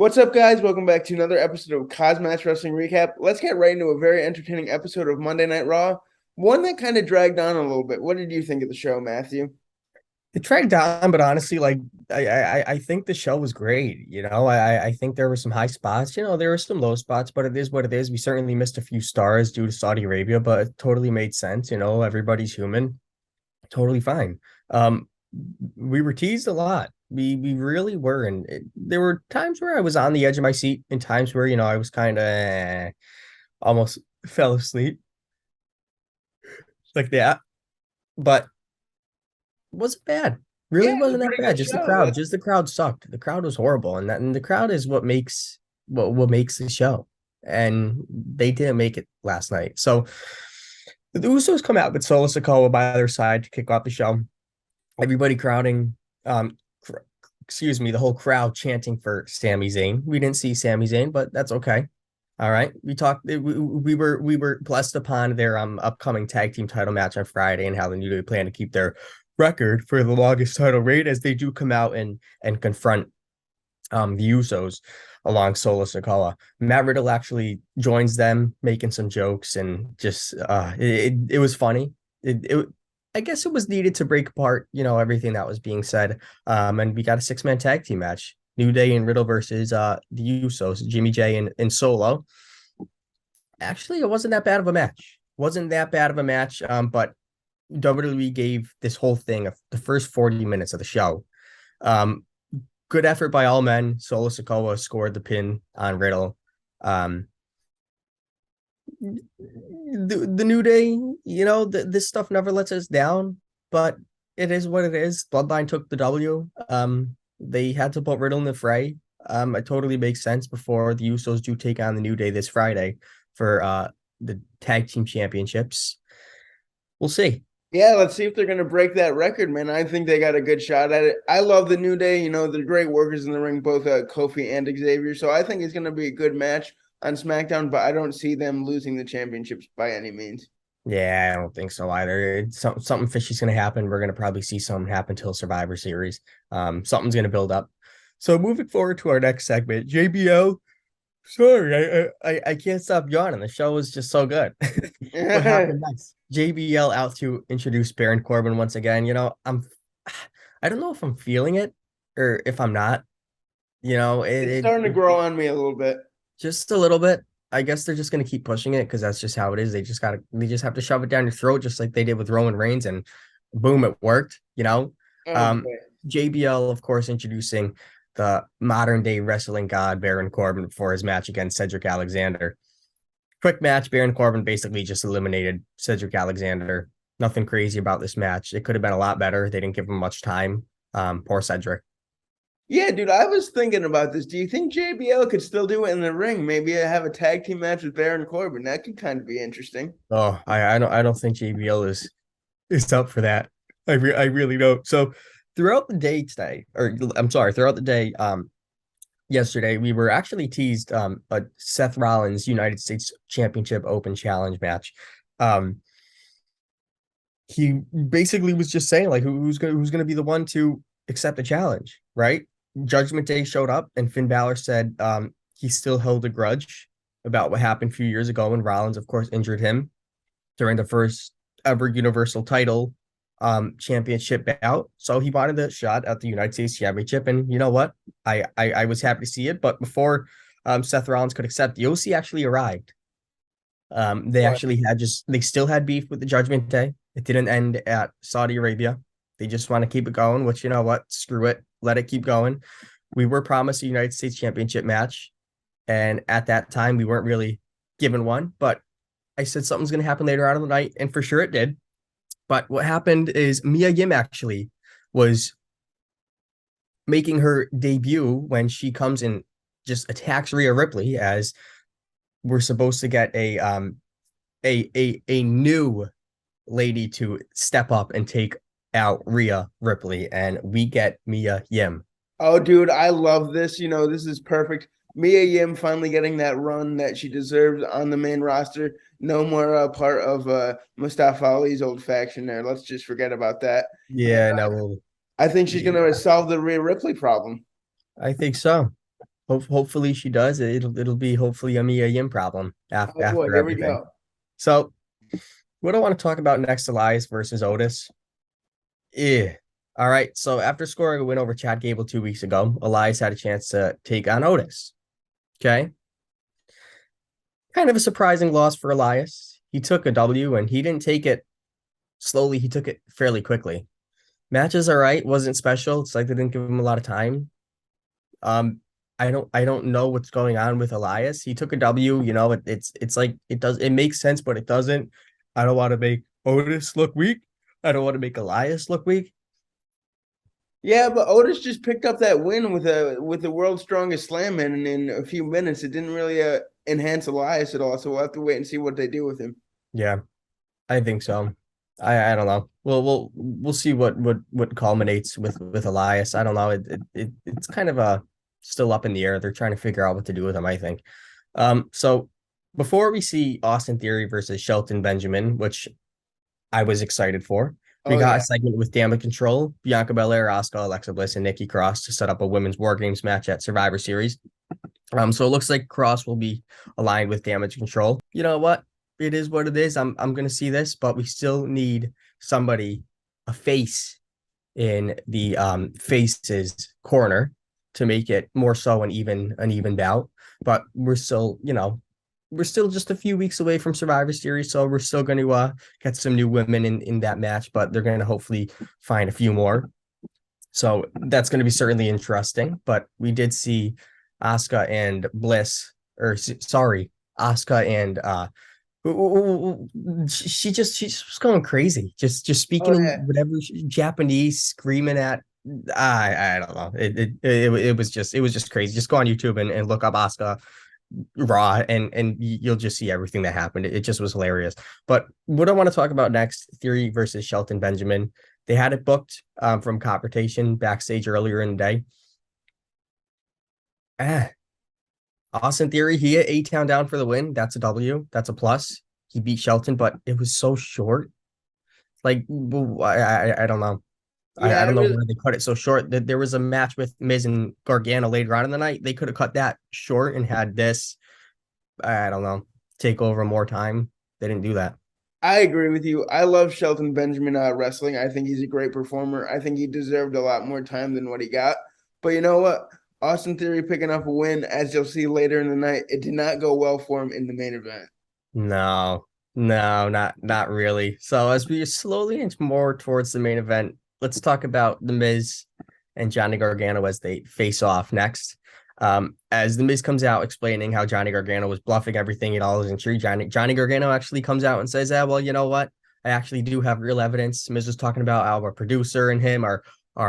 What's up, guys? Welcome back to another episode of KozMatt Wrestling Recap. Let's get right into a very entertaining episode of Monday Night Raw. One that kind of dragged on a little bit. What did you think of the show, Matthew? It dragged down, but honestly, I think the show was great. I think there were some high spots. There were some low spots, but it is what it is. We certainly missed a few stars due to Saudi Arabia, but it totally made sense. Everybody's human, totally fine. Um, we were teased a lot. We really were, and there were times where I was on the edge of my seat, and times where I was kind of almost fell asleep like that. But wasn't bad. Yeah, Really it was a wasn't that pretty bad. good Just the show. crowd. Just the crowd sucked. The crowd was horrible, and the crowd is what makes the show. And they didn't make it last night. So the Usos come out with Solo Sikoa by their side to kick off the show. Everybody crowding. Excuse me, the whole crowd chanting for Sami Zayn. We didn't see Sami Zayn, but that's okay. All right. We were blessed upon their upcoming tag team title match on Friday and how the New Day plan to keep their record for the longest title reign as they do come out and confront the Usos along Solo Sikoa. Matt Riddle actually joins them, making some jokes and just it was funny. It I guess it was needed to break apart, everything that was being said. And we got a six-man tag team match. New Day and Riddle versus the Usos, Jimmy J and Solo. Actually, it wasn't that bad of a match. Wasn't that bad of a match. But WWE gave this whole thing the first 40 minutes of the show. Um, Good effort by all men. Solo Sikoa scored the pin on Riddle. The New Day, this stuff never lets us down, but it is what it is. Bloodline took the W. They had to put Riddle in the fray. It totally makes sense before the Usos do take on the New Day this Friday for the tag team championships. We'll see. Yeah, let's see if they're going to break that record, man. I think they got a good shot at it. I love the New Day. They're great workers in the ring, both Kofi and Xavier. So I think it's going to be a good match on SmackDown, but I don't see them losing the championships by any means. Yeah, I don't think so either. Something fishy's going to happen. We're going to probably see something happen till Survivor Series. Something's going to build up. So moving forward to our next segment, JBL. Sorry, I can't stop yawning. The show was just so good. What happened next? JBL out to introduce Baron Corbin once again. I don't know if I'm feeling it or if I'm not. It's starting to grow on me a little bit. Just a little bit. I guess they're just gonna keep pushing it because that's just how it is. They just have to shove it down your throat, just like they did with Roman Reigns, and boom, it worked. Oh Um, boy. JBL, of course, introducing the modern day wrestling god Baron Corbin for his match against Cedric Alexander. Quick match. Baron Corbin basically just eliminated Cedric Alexander. Nothing crazy about this match. It could have been a lot better. They didn't give him much time. Poor Cedric. Yeah, dude, I was thinking about this. Do you think JBL could still do it in the ring? Maybe have a tag team match with Baron Corbin. That could kind of be interesting. Oh, I don't think JBL is up for that. I really don't. So throughout the day today, or I'm sorry, throughout the day, yesterday we were actually teased a Seth Rollins United States Championship Open Challenge match. Um, he basically was just saying like who's gonna be the one to accept the challenge, right? Judgment Day showed up, and Finn Balor said he still held a grudge about what happened a few years ago when Rollins, of course, injured him during the first ever Universal title championship bout. So he wanted a shot at the United States Championship. And you know what? I was happy to see it. But before Seth Rollins could accept, the OC actually arrived. They What? actually they still had beef with the Judgment Day. It didn't end at Saudi Arabia. They just want to keep it going, which, you know what? Screw it. Let it keep going. We were promised a United States Championship match. And at that time, we weren't really given one. But I said something's going to happen later on in the night. And for sure it did. But what happened is Mia Yim actually was making her debut when she comes and just attacks Rhea Ripley as we're supposed to get a new lady to step up and take out Rhea Ripley, and we get Mia Yim. Oh, dude, I love this. This is perfect. Mia Yim finally getting that run that she deserves on the main roster. No more part of Mustafa Ali's old faction there. Let's just forget about that. And Yeah, no, I think she's going to solve the Rhea Ripley problem. I think so. Hopefully she does. It'll be hopefully a Mia Yim problem Oh boy, after here we everything. go. So what I want to talk about next, Elias versus Otis. Yeah. All right. So after scoring a win over Chad Gable 2 weeks ago, Elias had a chance to take on Otis. Okay. Kind of a surprising loss for Elias. He took a W and he didn't take it slowly. He took it fairly quickly. Matches all right, wasn't special. It's like they didn't give him a lot of time. Um, I don't know what's going on with Elias. He took a W, it's like it makes sense, but it doesn't. I don't want to make Otis look weak. I don't want to make Elias look weak. Yeah, but Otis just picked up that win with the world's strongest slam man in a few minutes. It didn't really enhance Elias at all, so we'll have to wait and see what they do with him. Yeah, I think so. I don't know. We'll see what culminates with Elias. I don't know. It's kind of a still up in the air. They're trying to figure out what to do with him, I think. So before we see Austin Theory versus Shelton Benjamin, which I was excited for, we Oh got a yeah. segment with Damage Control, Bianca Belair, Asuka, Alexa Bliss, and Nikki Cross to set up a women's War Games match at Survivor Series. So it looks like Cross will be aligned with Damage Control. You know what? It is what it is. I'm gonna see this, but we still need somebody, a face in the faces corner to make it more so an even bout. But we're still just a few weeks away from Survivor Series, so we're still going to get some new women in that match, but they're going to hopefully find a few more. So that's going to be certainly interesting. But we did see Asuka and Bliss, or sorry, Asuka and she just was going crazy, just Oh speaking in yeah. whatever Japanese, screaming at. I don't know. It was just crazy. Just go on YouTube and look up Asuka Raw, and you'll just see everything that happened. It just was hilarious. But what I want to talk about next, Theory versus Shelton Benjamin. They had it booked from Confrontation backstage earlier in the day. Ah, Austin Theory, he hit A-Town down for the win. That's a W. That's a plus. He beat Shelton, but it was so short. Like, I don't know. I Yeah, I don't know really why they cut it so short. There was a match with Miz and Gargano later on in the night. They could have cut that short and had this, I don't know, take over more time. They didn't do that. I agree with you. I love Shelton Benjamin wrestling. I think he's a great performer. I think he deserved a lot more time than what he got. But you know what? Austin Theory picking up a win, as you'll see later in the night, it did not go well for him in the main event. No, no, not really. So as we slowly inch more towards the main event, let's talk about the Miz and Johnny Gargano as they face off next. As the Miz comes out explaining how Johnny Gargano was bluffing everything, it all isn't true. Johnny Gargano actually comes out and says, "Ah, well, you know what? I actually do have real evidence." Miz was talking about how our producer and him are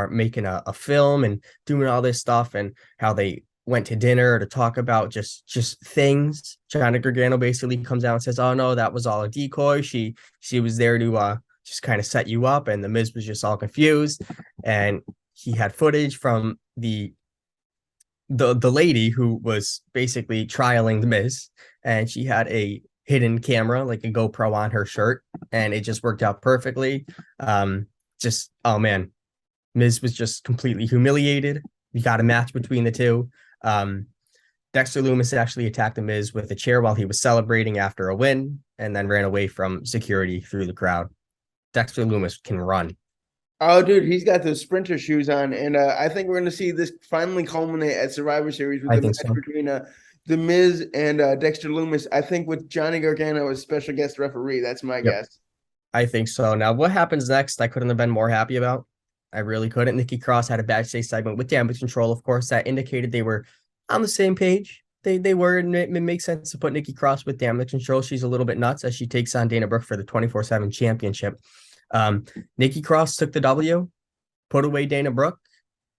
making a film and doing all this stuff, and how they went to dinner to talk about just things. Johnny Gargano basically comes out and says, "Oh no, that was all a decoy. She was there to just kind of set you up," and the Miz was just all confused, and he had footage from the lady who was basically trialing the Miz, and she had a hidden camera, like a GoPro, on her shirt, and it just worked out perfectly. Just oh man, Miz was just completely humiliated. We got a match between the two. Um, Dexter Loomis actually attacked the Miz with a chair while he was celebrating after a win, and then ran away from security through the crowd. Dexter Loomis can run. Oh, dude, he's got those sprinter shoes on, and I think we're going to see this finally culminate at Survivor Series with I the think match so. between the Miz and Dexter Loomis. I think with Johnny Gargano as special guest referee. That's my Yep, guess. I think so. Now, what happens next? I couldn't have been more happy about. I really couldn't. Nikki Cross had a backstage segment with Damage Control, of course, that indicated they were on the same page. They were, and it makes sense to put Nikki Cross with Damage Control. She's a little bit nuts as she takes on Dana Brooke for the 24/7 championship. Nikki Cross took the W, put away Dana Brooke.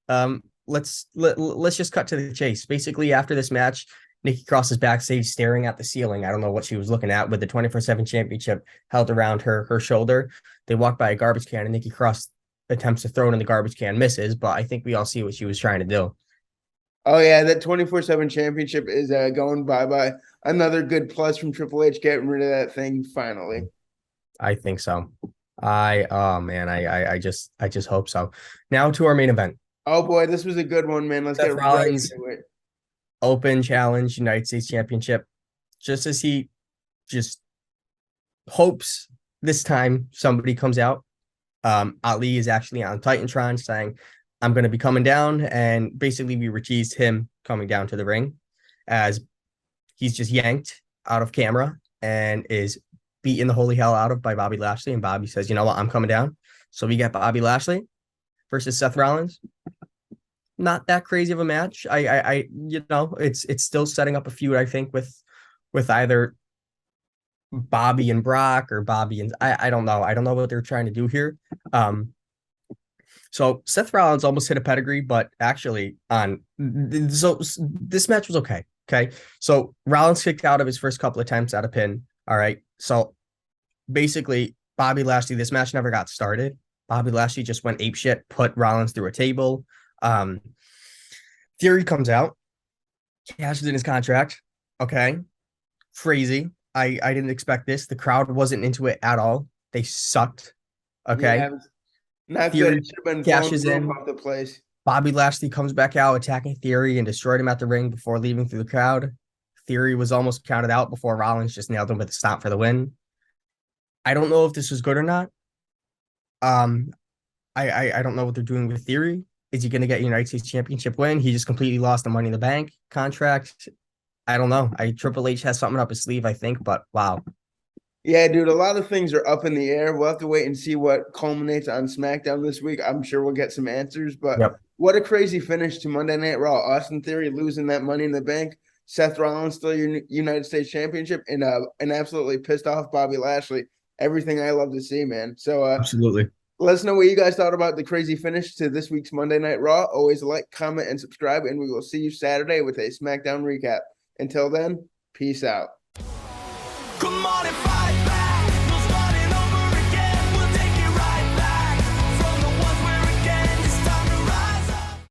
Let's just cut to the chase. Basically, after this match, Nikki Cross is backstage staring at the ceiling. I don't know what she was looking at with the 24/7 championship held around her shoulder. They walk by a garbage can, and Nikki Cross attempts to throw it in the garbage can, misses, but I think we all see what she was trying to do. Oh yeah, that 24/7 championship is going bye bye. Another good plus from Triple H getting rid of that thing finally. I think so. Oh man, I just hope so. Now to our main event. Oh boy, this was a good one, man. Let's Seth get right Rollins into it. Open challenge, United States Championship, just as he just hopes this time somebody comes out. Ali is actually on Titantron saying, I'm going to be coming down. And basically, we teased him coming down to the ring as he's just yanked out of camera and is beaten the holy hell out of by Bobby Lashley. And Bobby says, you know what, I'm coming down. So we get Bobby Lashley versus Seth Rollins. Not that crazy of a match. It's still setting up a feud, I think, with either Bobby and Brock or Bobby and I don't know. I don't know what they're trying to do here. So Seth Rollins almost hit a pedigree, but actually so this match was okay. Okay. So Rollins kicked out of his first couple of attempts at a pin. All right. So basically, Bobby Lashley, this match never got started. Bobby Lashley just went apeshit, put Rollins through a table. Theory comes out, cashes in his contract. Okay. Crazy. I didn't expect this. The crowd wasn't into it at all. They sucked. Okay. Yeah, not Theory good. It should have been blown cashes the roof in. off the place. Bobby Lashley comes back out attacking Theory and destroyed him at the ring before leaving through the crowd. Theory was almost counted out before Rollins just nailed him with a stomp for the win. I don't know if this was good or not. I don't know what they're doing with Theory. Is he going to get United States Championship win? He just completely lost the Money in the Bank contract. I don't know. Triple H has something up his sleeve, I think, but wow. Yeah, dude, a lot of things are up in the air. We'll have to wait and see what culminates on SmackDown this week. I'm sure we'll get some answers, but Yep. what a crazy finish to Monday Night Raw. Austin Theory losing that Money in the Bank. Seth Rollins still your United States Championship, and an absolutely pissed off Bobby Lashley. Everything I love to see, man. So Absolutely. let us know what you guys thought about the crazy finish to this week's Monday Night Raw. Always like, comment, and subscribe, and we will see you Saturday with a SmackDown recap. Until then, peace out.